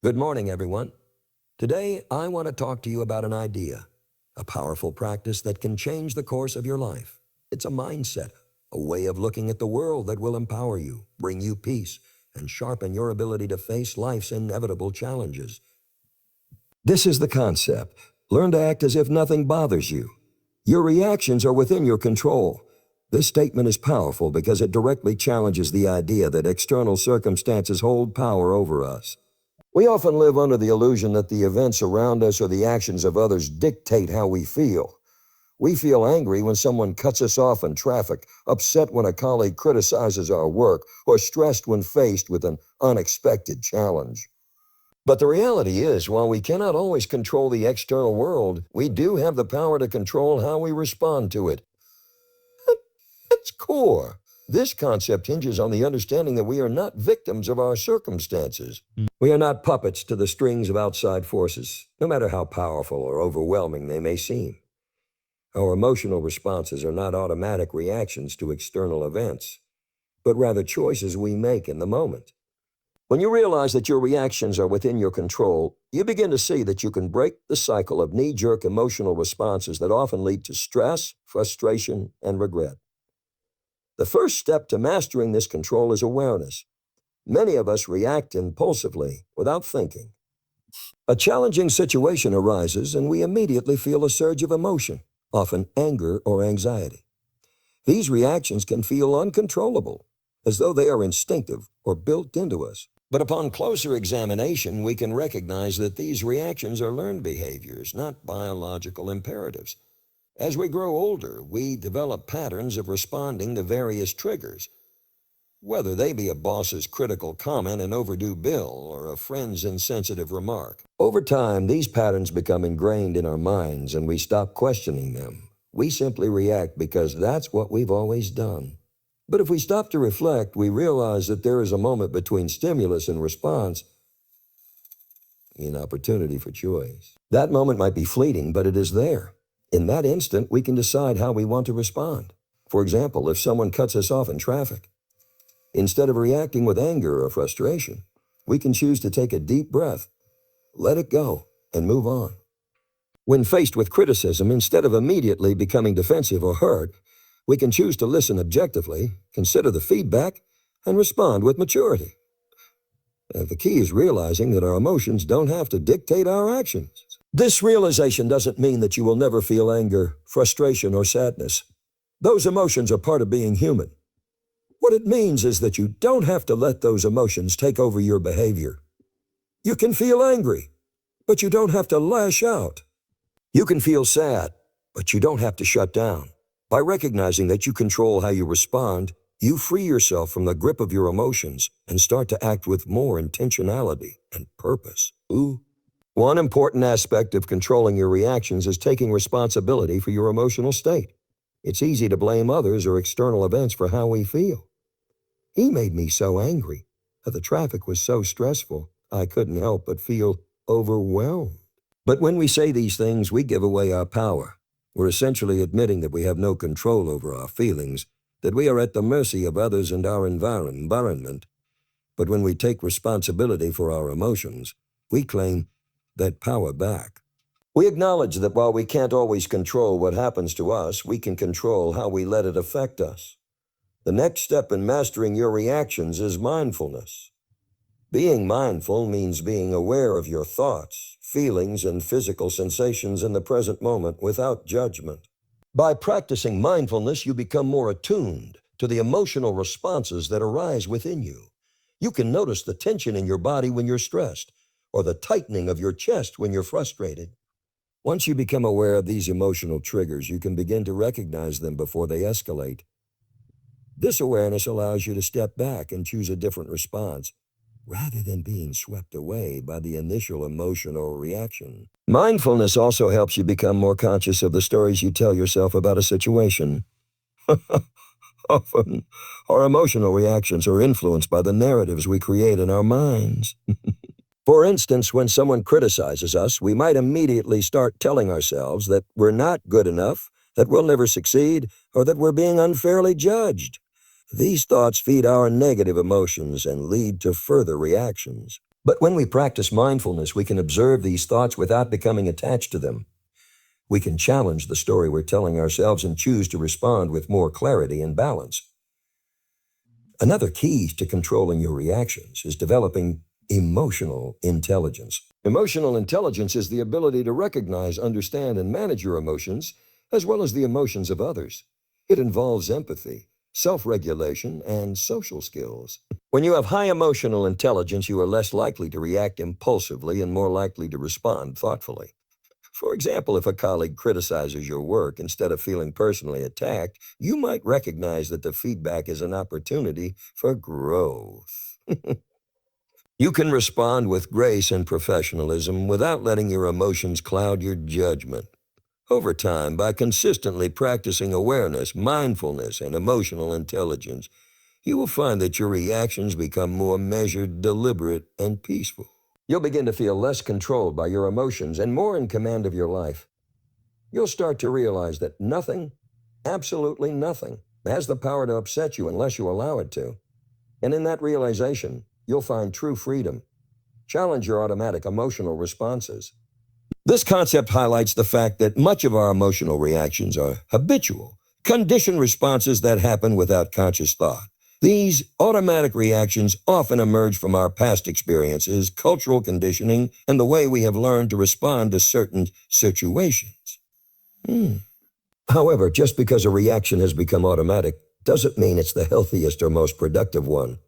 Good morning, everyone. Today, I want to talk to you about an idea, a powerful practice that can change the course of your life. It's a mindset, a way of looking at the world that will empower you, bring you peace, and sharpen your ability to face life's inevitable challenges. This is the concept. Learn to act as if nothing bothers you. Your reactions are within your control. This statement is powerful because it directly challenges the idea that external circumstances hold power over us. We often live under the illusion that the events around us or the actions of others dictate how we feel. We feel angry when someone cuts us off in traffic, upset when a colleague criticizes our work, or stressed when faced with an unexpected challenge. But the reality is, while we cannot always control the external world, we do have the power to control how we respond to it. At its core, this concept hinges on the understanding that we are not victims of our circumstances. We are not puppets to the strings of outside forces, no matter how powerful or overwhelming they may seem. Our emotional responses are not automatic reactions to external events, but rather choices we make in the moment. When you realize that your reactions are within your control, you begin to see that you can break the cycle of knee-jerk emotional responses that often lead to stress, frustration, and regret. The first step to mastering this control is awareness. Many of us react impulsively, without thinking. A challenging situation arises and we immediately feel a surge of emotion, often anger or anxiety. These reactions can feel uncontrollable, as though they are instinctive or built into us. But upon closer examination, we can recognize that these reactions are learned behaviors, not biological imperatives. As we grow older, we develop patterns of responding to various triggers, whether they be a boss's critical comment, an overdue bill, or a friend's insensitive remark. Over time, these patterns become ingrained in our minds and we stop questioning them. We simply react because that's what we've always done. But if we stop to reflect, we realize that there is a moment between stimulus and response, an opportunity for choice. That moment might be fleeting, but it is there. In that instant, we can decide how we want to respond. For example, if someone cuts us off in traffic, instead of reacting with anger or frustration, we can choose to take a deep breath, let it go, and move on. When faced with criticism, instead of immediately becoming defensive or hurt, we can choose to listen objectively, consider the feedback, and respond with maturity. The key is realizing that our emotions don't have to dictate our actions. This realization doesn't mean that you will never feel anger, frustration, or sadness. Those emotions are part of being human. What it means is that you don't have to let those emotions take over your behavior. You can feel angry, but you don't have to lash out. You can feel sad, but you don't have to shut down. By recognizing that you control how you respond, you free yourself from the grip of your emotions and start to act with more intentionality and purpose. One important aspect of controlling your reactions is taking responsibility for your emotional state. It's easy to blame others or external events for how we feel. He made me so angry. The traffic was so stressful, I couldn't help but feel overwhelmed. But when we say these things, we give away our power. We're essentially admitting that we have no control over our feelings, that we are at the mercy of others and our environment. But when we take responsibility for our emotions, we claim that power back. We acknowledge that while we can't always control what happens to us, we can control how we let it affect us. The next step in mastering your reactions is mindfulness. Being mindful means being aware of your thoughts, feelings, and physical sensations in the present moment without judgment. By practicing mindfulness, you become more attuned to the emotional responses that arise within you. You can notice the tension in your body when you're stressed, or the tightening of your chest when you're frustrated. Once you become aware of these emotional triggers, you can begin to recognize them before they escalate. This awareness allows you to step back and choose a different response, rather than being swept away by the initial emotional reaction. Mindfulness also helps you become more conscious of the stories you tell yourself about a situation. Often, our emotional reactions are influenced by the narratives we create in our minds. For instance, when someone criticizes us, we might immediately start telling ourselves that we're not good enough, that we'll never succeed, or that we're being unfairly judged. These thoughts feed our negative emotions and lead to further reactions. But when we practice mindfulness, we can observe these thoughts without becoming attached to them. We can challenge the story we're telling ourselves and choose to respond with more clarity and balance. Another key to controlling your reactions is developing emotional intelligence. Emotional intelligence is the ability to recognize, understand, and manage your emotions, as well as the emotions of others. It involves empathy, self-regulation, and social skills. When you have high emotional intelligence, you are less likely to react impulsively and more likely to respond thoughtfully. For example, if a colleague criticizes your work, instead of feeling personally attacked, you might recognize that the feedback is an opportunity for growth. You can respond with grace and professionalism without letting your emotions cloud your judgment. Over time, by consistently practicing awareness, mindfulness, and emotional intelligence, you will find that your reactions become more measured, deliberate, and peaceful. You'll begin to feel less controlled by your emotions and more in command of your life. You'll start to realize that nothing, absolutely nothing, has the power to upset you unless you allow it to. And in that realization, you'll find true freedom. Challenge your automatic emotional responses. This concept highlights the fact that much of our emotional reactions are habitual, conditioned responses that happen without conscious thought. These automatic reactions often emerge from our past experiences, cultural conditioning, and the way we have learned to respond to certain situations. However, just because a reaction has become automatic doesn't mean it's the healthiest or most productive one.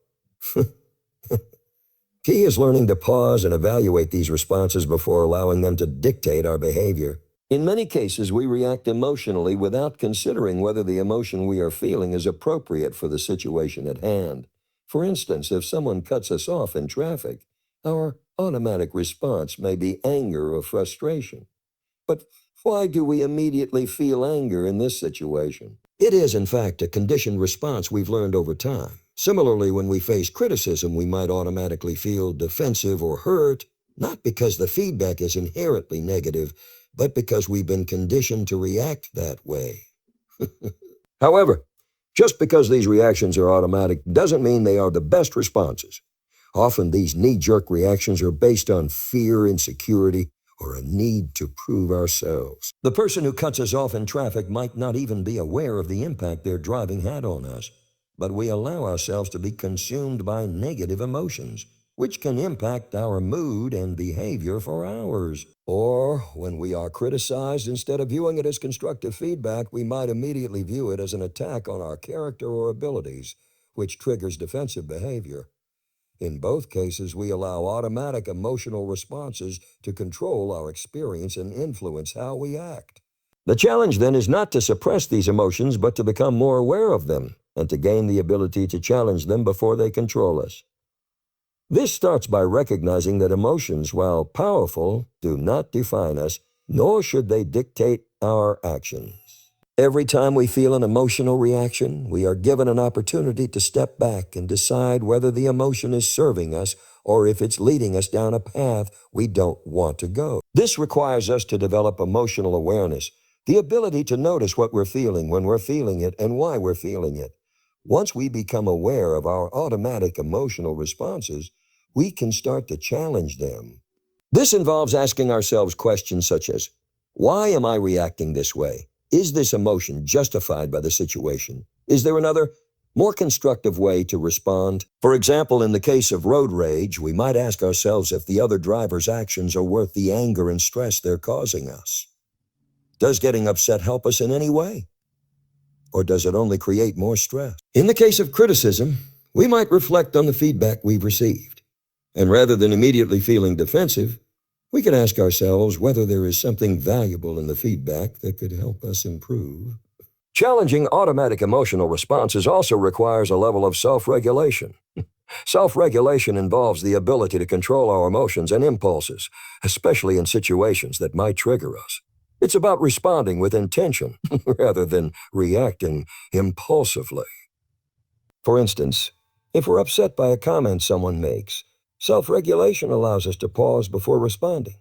Key is learning to pause and evaluate these responses before allowing them to dictate our behavior. In many cases, we react emotionally without considering whether the emotion we are feeling is appropriate for the situation at hand. For instance, if someone cuts us off in traffic, our automatic response may be anger or frustration. But why do we immediately feel anger in this situation? It is, in fact, a conditioned response we've learned over time. Similarly, when we face criticism, we might automatically feel defensive or hurt, not because the feedback is inherently negative, but because we've been conditioned to react that way. However, just because these reactions are automatic doesn't mean they are the best responses. Often these knee-jerk reactions are based on fear, insecurity, or a need to prove ourselves. The person who cuts us off in traffic might not even be aware of the impact their driving had on us, but we allow ourselves to be consumed by negative emotions, which can impact our mood and behavior for hours. Or, when we are criticized, instead of viewing it as constructive feedback, we might immediately view it as an attack on our character or abilities, which triggers defensive behavior. In both cases, we allow automatic emotional responses to control our experience and influence how we act. The challenge then is not to suppress these emotions, but to become more aware of them and to gain the ability to challenge them before they control us. This starts by recognizing that emotions, while powerful, do not define us, nor should they dictate our actions. Every time we feel an emotional reaction, we are given an opportunity to step back and decide whether the emotion is serving us or if it's leading us down a path we don't want to go. This requires us to develop emotional awareness, the ability to notice what we're feeling when we're feeling it and why we're feeling it. Once we become aware of our automatic emotional responses, we can start to challenge them. This involves asking ourselves questions such as, why am I reacting this way? Is this emotion justified by the situation? Is there another, more constructive way to respond? For example, in the case of road rage, we might ask ourselves if the other driver's actions are worth the anger and stress they're causing us. Does getting upset help us in any way? Or does it only create more stress? In the case of criticism, we might reflect on the feedback we've received. And rather than immediately feeling defensive, we can ask ourselves whether there is something valuable in the feedback that could help us improve. Challenging automatic emotional responses also requires a level of self-regulation. Self-regulation involves the ability to control our emotions and impulses, especially in situations that might trigger us. It's about responding with intention rather than reacting impulsively. For instance, if we're upset by a comment someone makes, self-regulation allows us to pause before responding.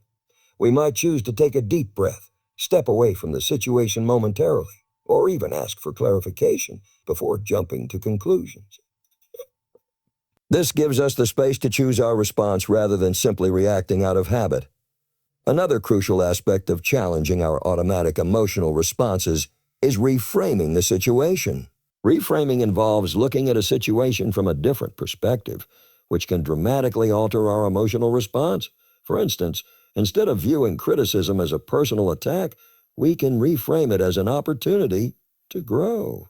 We might choose to take a deep breath, step away from the situation momentarily, or even ask for clarification before jumping to conclusions. This gives us the space to choose our response rather than simply reacting out of habit. Another crucial aspect of challenging our automatic emotional responses is reframing the situation. Reframing involves looking at a situation from a different perspective, which can dramatically alter our emotional response. For instance, instead of viewing criticism as a personal attack, we can reframe it as an opportunity to grow.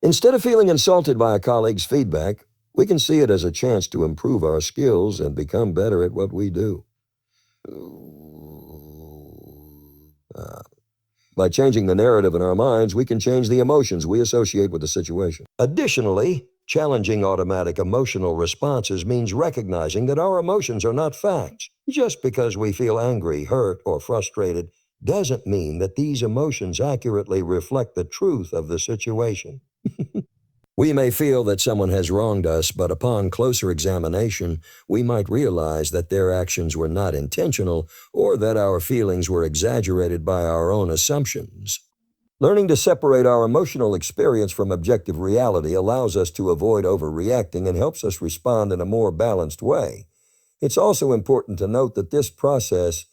Instead of feeling insulted by a colleague's feedback, we can see it as a chance to improve our skills and become better at what we do. By changing the narrative in our minds, we can change the emotions we associate with the situation. Additionally, challenging automatic emotional responses means recognizing that our emotions are not facts. Just because we feel angry, hurt, or frustrated doesn't mean that these emotions accurately reflect the truth of the situation. We may feel that someone has wronged us, but upon closer examination, we might realize that their actions were not intentional or that our feelings were exaggerated by our own assumptions. Learning to separate our emotional experience from objective reality allows us to avoid overreacting and helps us respond in a more balanced way. It's also important to note that this process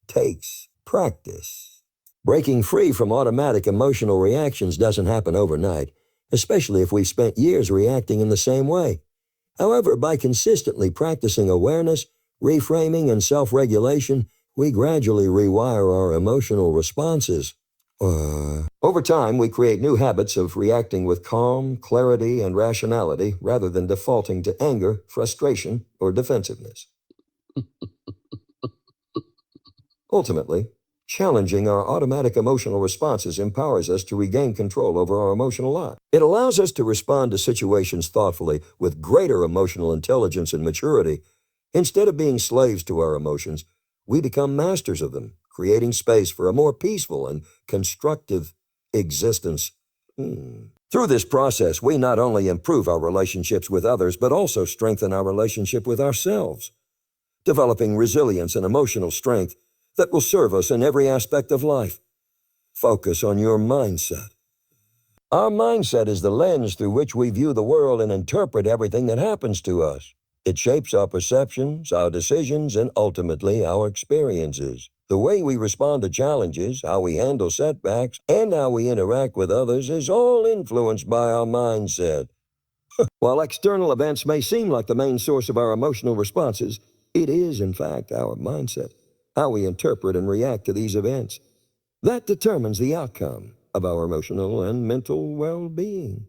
takes practice. Breaking free from automatic emotional reactions doesn't happen overnight, especially if we've spent years reacting in the same way. However, by consistently practicing awareness, reframing, and self-regulation, we gradually rewire our emotional responses. Over time, we create new habits of reacting with calm, clarity, and rationality rather than defaulting to anger, frustration, or defensiveness. Ultimately, challenging our automatic emotional responses empowers us to regain control over our emotional life. It allows us to respond to situations thoughtfully with greater emotional intelligence and maturity. Instead of being slaves to our emotions, we become masters of them, creating space for a more peaceful and constructive existence. Through this process, we not only improve our relationships with others, but also strengthen our relationship with ourselves, developing resilience and emotional strength that will serve us in every aspect of life. Focus on your mindset. Our mindset is the lens through which we view the world and interpret everything that happens to us. It shapes our perceptions, our decisions, and ultimately our experiences. The way we respond to challenges, how we handle setbacks, and how we interact with others is all influenced by our mindset. While external events may seem like the main source of our emotional responses, it is, in fact, our mindset, how we interpret and react to these events. That determines the outcome of our emotional and mental well-being.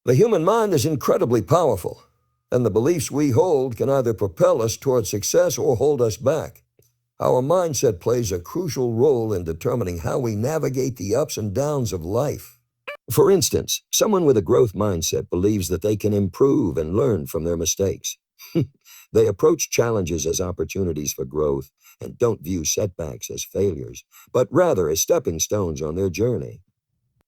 The human mind is incredibly powerful, and the beliefs we hold can either propel us toward success or hold us back. Our mindset plays a crucial role in determining how we navigate the ups and downs of life. For instance, someone with a growth mindset believes that they can improve and learn from their mistakes. They approach challenges as opportunities for growth and don't view setbacks as failures, but rather as stepping stones on their journey.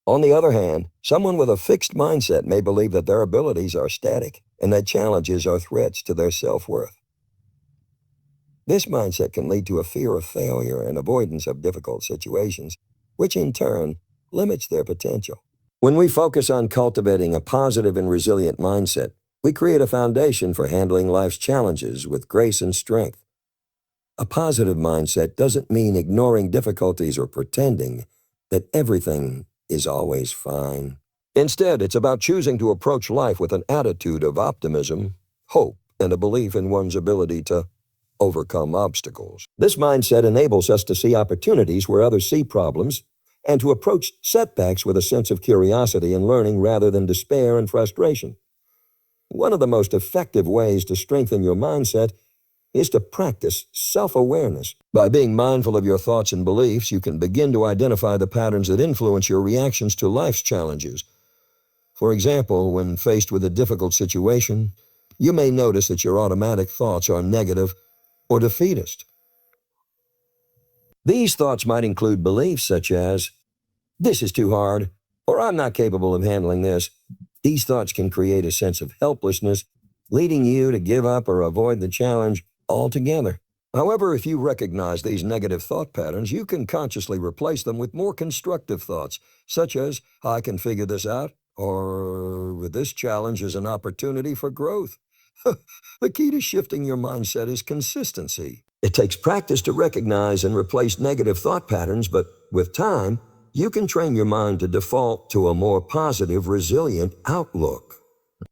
On the other hand, someone with a fixed mindset may believe that their abilities are static and that challenges are threats to their self-worth. This mindset can lead to a fear of failure and avoidance of difficult situations, which in turn limits their potential. When we focus on cultivating a positive and resilient mindset, we create a foundation for handling life's challenges with grace and strength. A positive mindset doesn't mean ignoring difficulties or pretending that everything is always fine. Instead, it's about choosing to approach life with an attitude of optimism, hope, and a belief in one's ability to overcome obstacles. This mindset enables us to see opportunities where others see problems and to approach setbacks with a sense of curiosity and learning rather than despair and frustration. One of the most effective ways to strengthen your mindset is to practice self-awareness. By being mindful of your thoughts and beliefs, you can begin to identify the patterns that influence your reactions to life's challenges. For example, when faced with a difficult situation, you may notice that your automatic thoughts are negative or defeatist. These thoughts might include beliefs such as, "This is too hard," or "I'm not capable of handling this." These thoughts can create a sense of helplessness, leading you to give up or avoid the challenge altogether. However, if you recognize these negative thought patterns, you can consciously replace them with more constructive thoughts, such as, "I can figure this out," or "This challenge is an opportunity for growth." The key to shifting your mindset is consistency. It takes practice to recognize and replace negative thought patterns, but with time, you can train your mind to default to a more positive, resilient outlook.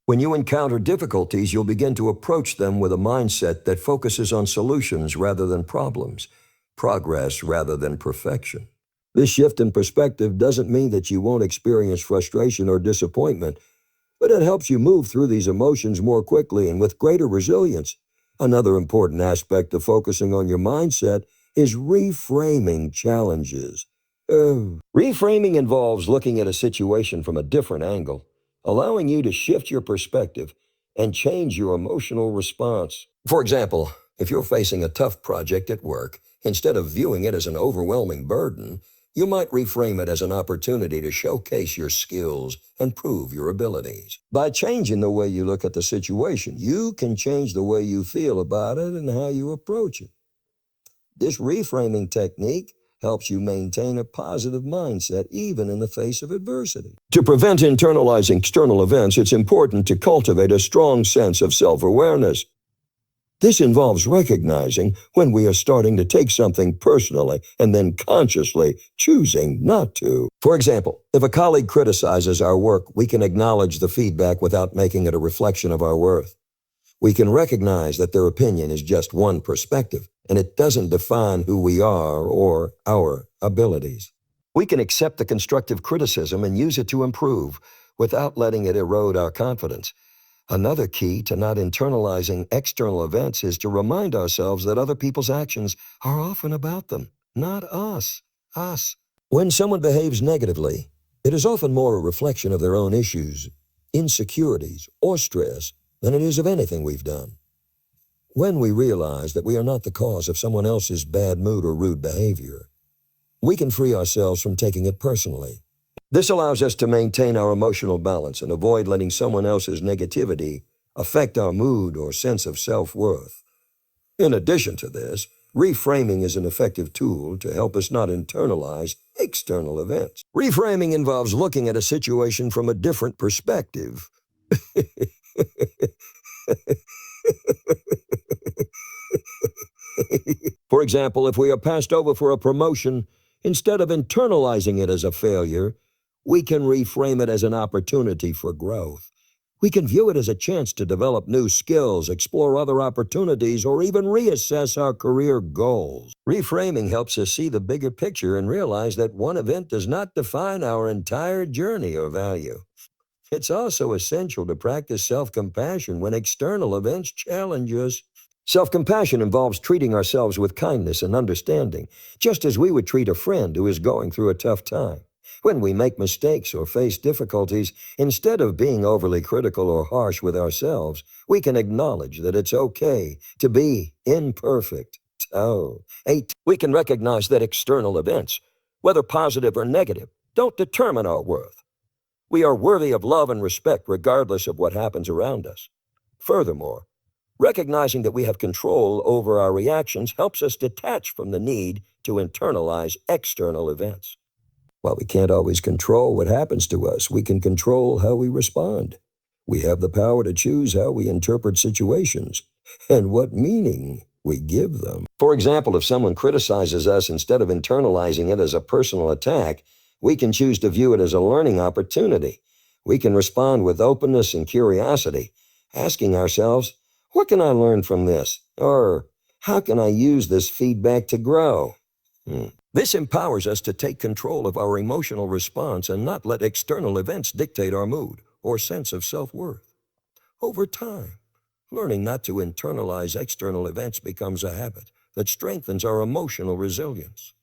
When you encounter difficulties, you'll begin to approach them with a mindset that focuses on solutions rather than problems, progress rather than perfection. This shift in perspective doesn't mean that you won't experience frustration or disappointment, but it helps you move through these emotions more quickly and with greater resilience. Another important aspect of focusing on your mindset is reframing challenges. Reframing involves looking at a situation from a different angle, allowing you to shift your perspective and change your emotional response. For example, if you're facing a tough project at work, instead of viewing it as an overwhelming burden, you might reframe it as an opportunity to showcase your skills and prove your abilities. By changing the way you look at the situation, you can change the way you feel about it and how you approach it. This reframing technique helps you maintain a positive mindset even in the face of adversity. To prevent internalizing external events, it's important to cultivate a strong sense of self-awareness. This involves recognizing when we are starting to take something personally and then consciously choosing not to. For example, if a colleague criticizes our work, we can acknowledge the feedback without making it a reflection of our worth. We can recognize that their opinion is just one perspective, and it doesn't define who we are or our abilities. We can accept the constructive criticism and use it to improve without letting it erode our confidence. Another key to not internalizing external events is to remind ourselves that other people's actions are often about them, not us. When someone behaves negatively, it is often more a reflection of their own issues, insecurities, or stress than it is of anything we've done. When we realize that we are not the cause of someone else's bad mood or rude behavior, we can free ourselves from taking it personally. This allows us to maintain our emotional balance and avoid letting someone else's negativity affect our mood or sense of self-worth. In addition to this, reframing is an effective tool to help us not internalize external events. Reframing involves looking at a situation from a different perspective. For example, if we are passed over for a promotion, instead of internalizing it as a failure, we can reframe it as an opportunity for growth. We can view it as a chance to develop new skills, explore other opportunities, or even reassess our career goals. Reframing helps us see the bigger picture and realize that one event does not define our entire journey or value. It's also essential to practice self-compassion when external events challenge us. Self-compassion involves treating ourselves with kindness and understanding, just as we would treat a friend who is going through a tough time. When we make mistakes or face difficulties, instead of being overly critical or harsh with ourselves, we can acknowledge that it's okay to be imperfect. We can recognize that external events, whether positive or negative, don't determine our worth. We are worthy of love and respect regardless of what happens around us. Furthermore, recognizing that we have control over our reactions helps us detach from the need to internalize external events. While we can't always control what happens to us, we can control how we respond. We have the power to choose how we interpret situations and what meaning we give them. For example, if someone criticizes us, instead of internalizing it as a personal attack, we can choose to view it as a learning opportunity. We can respond with openness and curiosity, asking ourselves, what can I learn from this? Or how can I use this feedback to grow? This empowers us to take control of our emotional response and not let external events dictate our mood or sense of self-worth. Over time, learning not to internalize external events becomes a habit that strengthens our emotional resilience.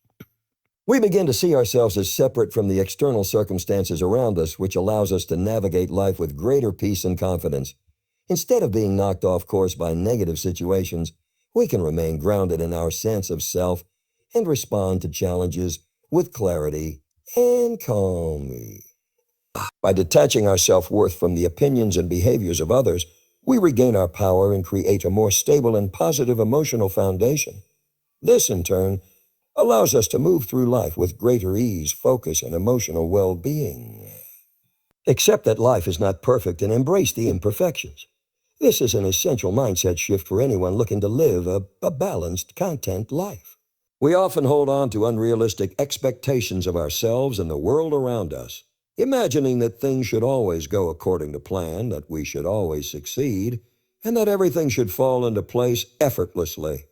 We begin to see ourselves as separate from the external circumstances around us, which allows us to navigate life with greater peace and confidence. Instead of being knocked off course by negative situations, we can remain grounded in our sense of self and respond to challenges with clarity and calm. By detaching our self-worth from the opinions and behaviors of others, we regain our power and create a more stable and positive emotional foundation. This, in turn, allows us to move through life with greater ease, focus, and emotional well-being. Accept that life is not perfect and embrace the imperfections. This is an essential mindset shift for anyone looking to live a balanced, content life. We often hold on to unrealistic expectations of ourselves and the world around us, imagining that things should always go according to plan, that we should always succeed, and that everything should fall into place effortlessly.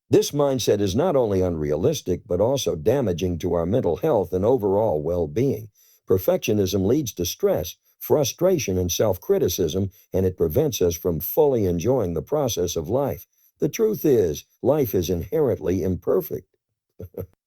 This mindset is not only unrealistic, but also damaging to our mental health and overall well-being. Perfectionism leads to stress, frustration, and self-criticism, and it prevents us from fully enjoying the process of life. The truth is, life is inherently imperfect.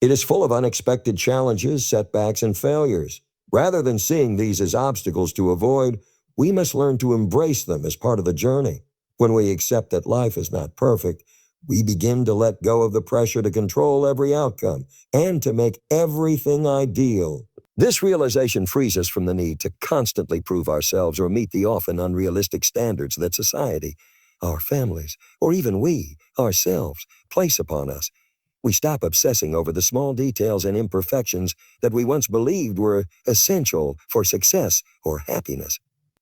It is full of unexpected challenges, setbacks, and failures. Rather than seeing these as obstacles to avoid, we must learn to embrace them as part of the journey. When we accept that life is not perfect, we begin to let go of the pressure to control every outcome and to make everything ideal. This realization frees us from the need to constantly prove ourselves or meet the often unrealistic standards that society, our families, or even we, ourselves, place upon us. We stop obsessing over the small details and imperfections that we once believed were essential for success or happiness.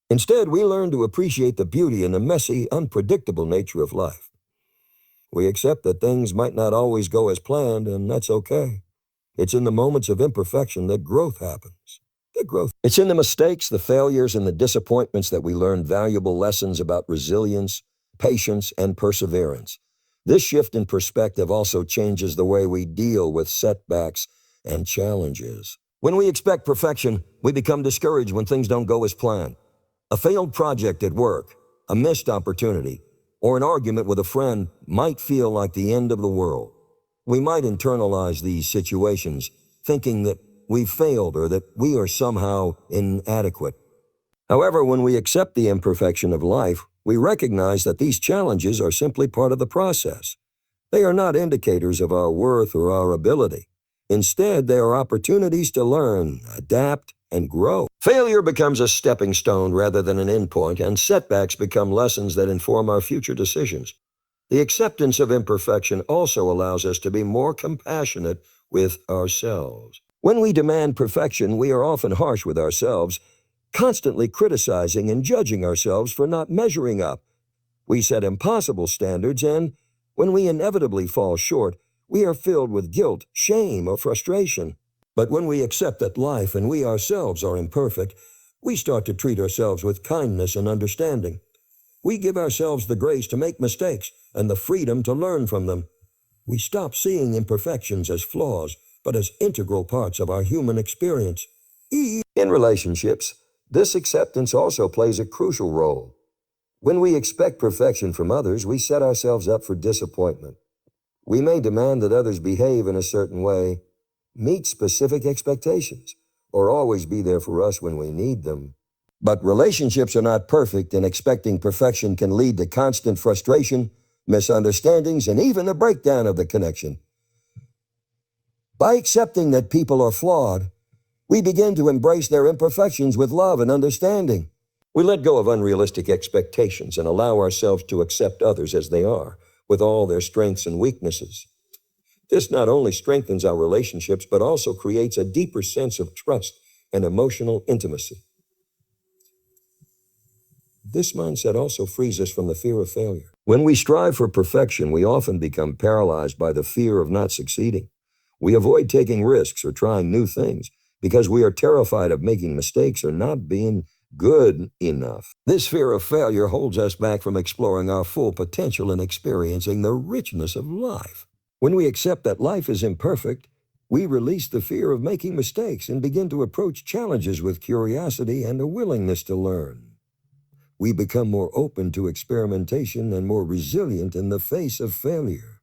Instead, we learn to appreciate the beauty in the messy, unpredictable nature of life. We accept that things might not always go as planned, and that's okay. It's in the moments of imperfection that growth happens. It's in the mistakes, the failures, and the disappointments that we learn valuable lessons about resilience, patience, and perseverance. This shift in perspective also changes the way we deal with setbacks and challenges. When we expect perfection, we become discouraged when things don't go as planned. A failed project at work, a missed opportunity, or an argument with a friend might feel like the end of the world. We might internalize these situations, thinking that we've failed or that we are somehow inadequate. However, when we accept the imperfection of life, we recognize that these challenges are simply part of the process. They are not indicators of our worth or our ability. Instead, they are opportunities to learn, adapt, and grow. Failure becomes a stepping stone rather than an endpoint, and setbacks become lessons that inform our future decisions. The acceptance of imperfection also allows us to be more compassionate with ourselves. When we demand perfection, we are often harsh with ourselves, constantly criticizing and judging ourselves for not measuring up. We set impossible standards, and when we inevitably fall short, we are filled with guilt, shame, or frustration. But when we accept that life and we ourselves are imperfect, we start to treat ourselves with kindness and understanding. We give ourselves the grace to make mistakes and the freedom to learn from them. We stop seeing imperfections as flaws, but as integral parts of our human experience. In relationships, this acceptance also plays a crucial role. When we expect perfection from others, we set ourselves up for disappointment. We may demand that others behave in a certain way, meet specific expectations, or always be there for us when we need them. But relationships are not perfect, and expecting perfection can lead to constant frustration, misunderstandings, and even the breakdown of the connection. By accepting that people are flawed, we begin to embrace their imperfections with love and understanding. We let go of unrealistic expectations and allow ourselves to accept others as they are, with all their strengths and weaknesses. This not only strengthens our relationships, but also creates a deeper sense of trust and emotional intimacy. This mindset also frees us from the fear of failure. When we strive for perfection, we often become paralyzed by the fear of not succeeding. We avoid taking risks or trying new things because we are terrified of making mistakes or not being good enough. This fear of failure holds us back from exploring our full potential and experiencing the richness of life. When we accept that life is imperfect, we release the fear of making mistakes and begin to approach challenges with curiosity and a willingness to learn. We become more open to experimentation and more resilient in the face of failure.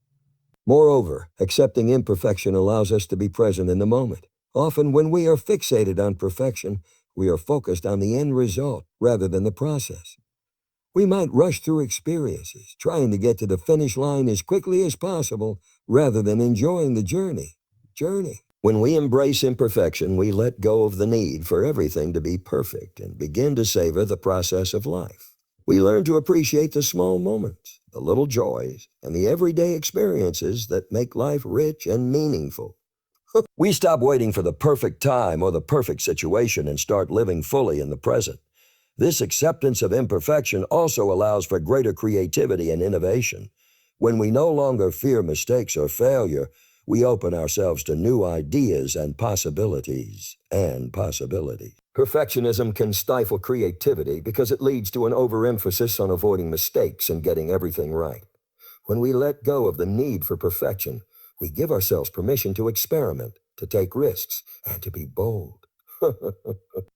Moreover, accepting imperfection allows us to be present in the moment. Often when we are fixated on perfection, we are focused on the end result rather than the process. We might rush through experiences, trying to get to the finish line as quickly as possible rather than enjoying the journey. When we embrace imperfection, we let go of the need for everything to be perfect and begin to savor the process of life. We learn to appreciate the small moments, the little joys, and the everyday experiences that make life rich and meaningful. We stop waiting for the perfect time or the perfect situation and start living fully in the present. This acceptance of imperfection also allows for greater creativity and innovation. When we no longer fear mistakes or failure, we open ourselves to new ideas and possibilities. Perfectionism can stifle creativity because it leads to an overemphasis on avoiding mistakes and getting everything right. When we let go of the need for perfection, we give ourselves permission to experiment, to take risks, and to be bold.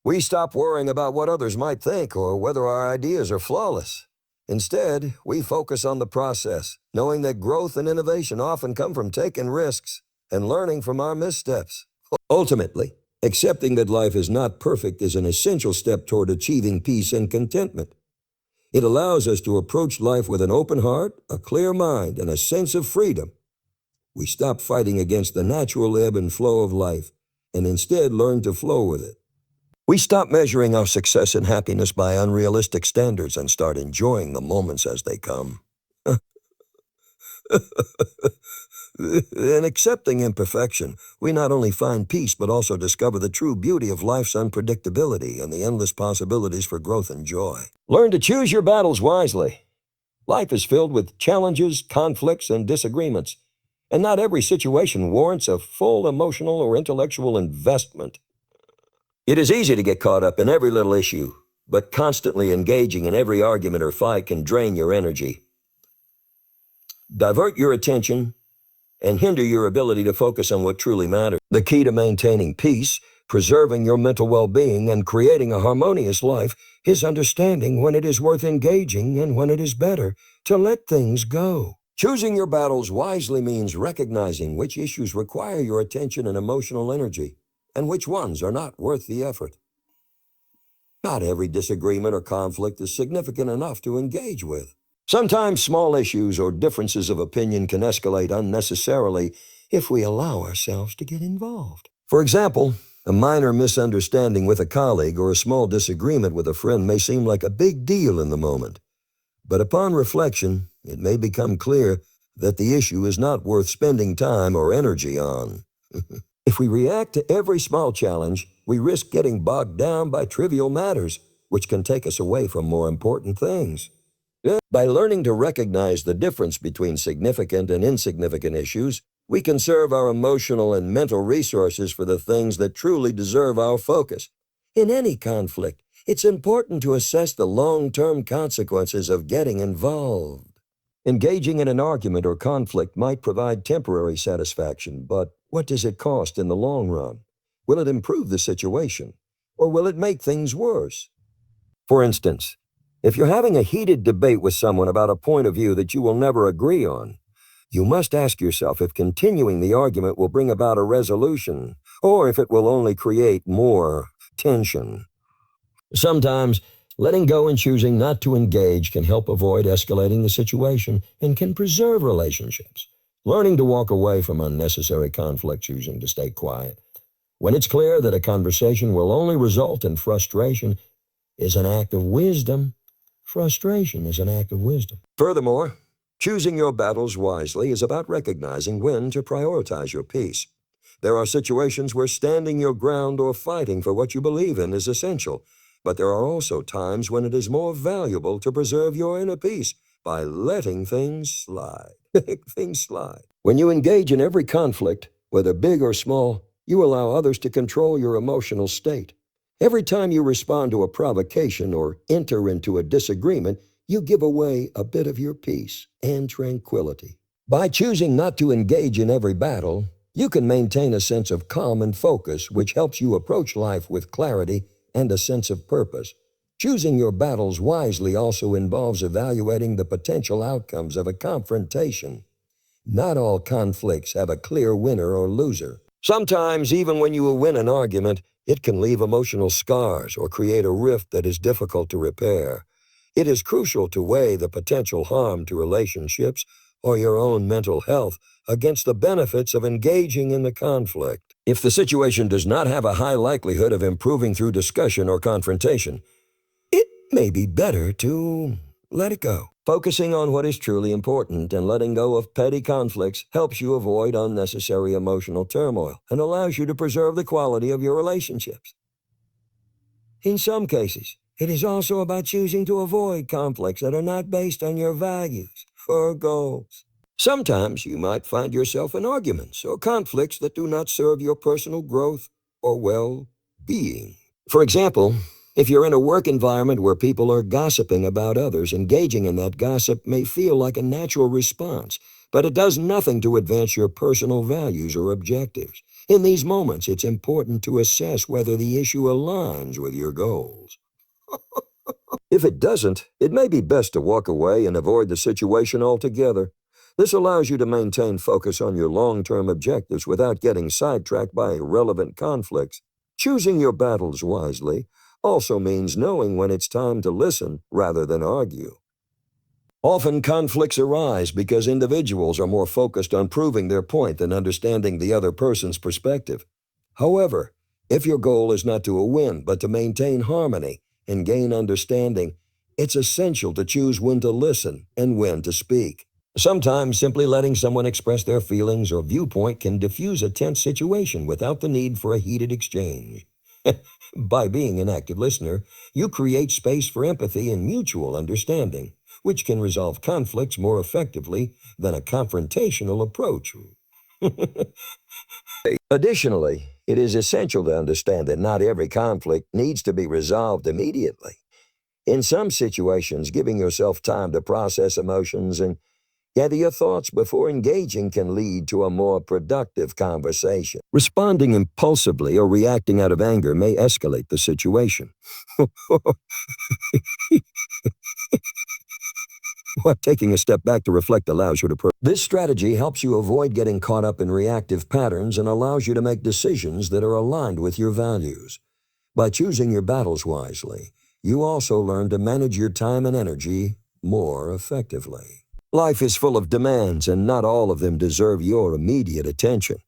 We stop worrying about what others might think or whether our ideas are flawless. Instead, we focus on the process, knowing that growth and innovation often come from taking risks and learning from our missteps. Ultimately, accepting that life is not perfect is an essential step toward achieving peace and contentment. It allows us to approach life with an open heart, a clear mind, and a sense of freedom. We stop fighting against the natural ebb and flow of life and instead learn to flow with it. We stop measuring our success and happiness by unrealistic standards and start enjoying the moments as they come. In accepting imperfection, we not only find peace but also discover the true beauty of life's unpredictability and the endless possibilities for growth and joy. Learn to choose your battles wisely. Life is filled with challenges, conflicts, and disagreements, and not every situation warrants a full emotional or intellectual investment. It is easy to get caught up in every little issue, but constantly engaging in every argument or fight can drain your energy, divert your attention, and hinder your ability to focus on what truly matters. The key to maintaining peace, preserving your mental well-being, and creating a harmonious life is understanding when it is worth engaging and when it is better to let things go. Choosing your battles wisely means recognizing which issues require your attention and emotional energy, and which ones are not worth the effort. Not every disagreement or conflict is significant enough to engage with. Sometimes small issues or differences of opinion can escalate unnecessarily if we allow ourselves to get involved. For example, a minor misunderstanding with a colleague or a small disagreement with a friend may seem like a big deal in the moment. But upon reflection, it may become clear that the issue is not worth spending time or energy on. If we react to every small challenge, we risk getting bogged down by trivial matters, which can take us away from more important things. By learning to recognize the difference between significant and insignificant issues, we conserve our emotional and mental resources for the things that truly deserve our focus. In any conflict, it's important to assess the long-term consequences of getting involved. Engaging in an argument or conflict might provide temporary satisfaction, but what does it cost in the long run? Will it improve the situation, or will it make things worse? For instance, if you're having a heated debate with someone about a point of view that you will never agree on, you must ask yourself if continuing the argument will bring about a resolution, or if it will only create more tension. Sometimes, letting go and choosing not to engage can help avoid escalating the situation and can preserve relationships. Learning to walk away from unnecessary conflict, choosing to stay quiet when it's clear that a conversation will only result in frustration, is an act of wisdom. Frustration is an act of wisdom. Furthermore, choosing your battles wisely is about recognizing when to prioritize your peace. There are situations where standing your ground or fighting for what you believe in is essential, but there are also times when it is more valuable to preserve your inner peace by letting things slide. Things slide. When you engage in every conflict, whether big or small, you allow others to control your emotional state. Every time you respond to a provocation or enter into a disagreement, you give away a bit of your peace and tranquility. By choosing not to engage in every battle, you can maintain a sense of calm and focus, which helps you approach life with clarity and a sense of purpose. Choosing your battles wisely also involves evaluating the potential outcomes of a confrontation. Not all conflicts have a clear winner or loser. Sometimes, even when you will win an argument, it can leave emotional scars or create a rift that is difficult to repair. It is crucial to weigh the potential harm to relationships or your own mental health against the benefits of engaging in the conflict. If the situation does not have a high likelihood of improving through discussion or confrontation, it may be better to let it go. Focusing on what is truly important and letting go of petty conflicts helps you avoid unnecessary emotional turmoil and allows you to preserve the quality of your relationships. In some cases, It is also about choosing to avoid conflicts that are not based on your values or goals. Sometimes you might find yourself in arguments or conflicts that do not serve your personal growth or well-being. For example, if you're in a work environment where people are gossiping about others, engaging in that gossip may feel like a natural response, but it does nothing to advance your personal values or objectives. In these moments, it's important to assess whether the issue aligns with your goals. If it doesn't, it may be best to walk away and avoid the situation altogether. This allows you to maintain focus on your long-term objectives without getting sidetracked by irrelevant conflicts. Choosing your battles wisely also means knowing when it's time to listen rather than argue. Often conflicts arise because individuals are more focused on proving their point than understanding the other person's perspective. However, if your goal is not to win but to maintain harmony and gain understanding, it's essential to choose when to listen and when to speak. Sometimes simply letting someone express their feelings or viewpoint can diffuse a tense situation without the need for a heated exchange. By being an active listener, you create space for empathy and mutual understanding, which can resolve conflicts more effectively than a confrontational approach. Additionally, it is essential to understand that not every conflict needs to be resolved immediately. In some situations, giving yourself time to process emotions and gather your thoughts before engaging can lead to a more productive conversation. Responding impulsively or reacting out of anger may escalate the situation. Taking a step back to reflect allows you to This strategy helps you avoid getting caught up in reactive patterns and allows you to make decisions that are aligned with your values. By choosing your battles wisely, you also learn to manage your time and energy more effectively. Life is full of demands, and not all of them deserve your immediate attention.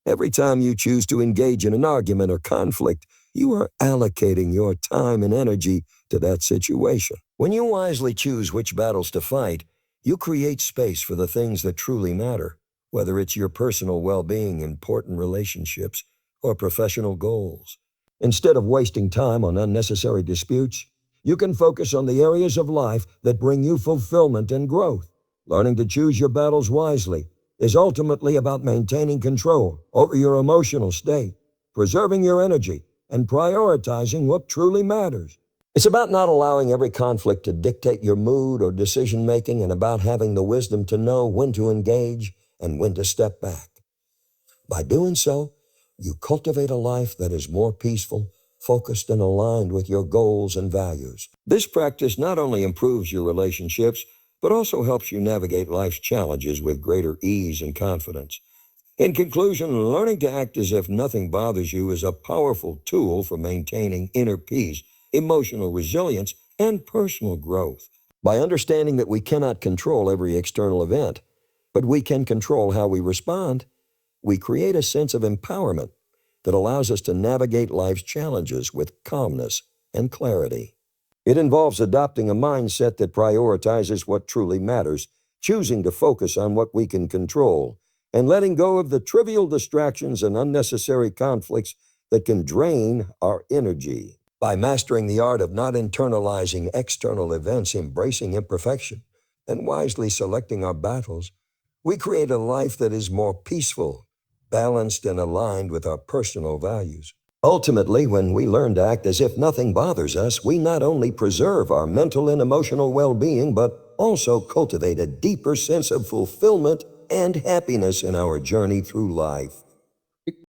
Every time you choose to engage in an argument or conflict, you are allocating your time and energy to that situation. When you wisely choose which battles to fight, you create space for the things that truly matter, whether it's your personal well-being, important relationships, or professional goals. Instead of wasting time on unnecessary disputes, you can focus on the areas of life that bring you fulfillment and growth. Learning to choose your battles wisely is ultimately about maintaining control over your emotional state, preserving your energy, and prioritizing what truly matters. It's about not allowing every conflict to dictate your mood or decision-making, and about having the wisdom to know when to engage and when to step back. By doing so, you cultivate a life that is more peaceful, focused, and aligned with your goals and values. This practice not only improves your relationships, but also helps you navigate life's challenges with greater ease and confidence. In conclusion, learning to act as if nothing bothers you is a powerful tool for maintaining inner peace, emotional resilience, and personal growth. By understanding that we cannot control every external event, but we can control how we respond, we create a sense of empowerment that allows us to navigate life's challenges with calmness and clarity. It involves adopting a mindset that prioritizes what truly matters, choosing to focus on what we can control, and letting go of the trivial distractions and unnecessary conflicts that can drain our energy. By mastering the art of not internalizing external events, embracing imperfection, and wisely selecting our battles, we create a life that is more peaceful, balanced, and aligned with our personal values. Ultimately, when we learn to act as if nothing bothers us, we not only preserve our mental and emotional well-being, but also cultivate a deeper sense of fulfillment and happiness in our journey through life.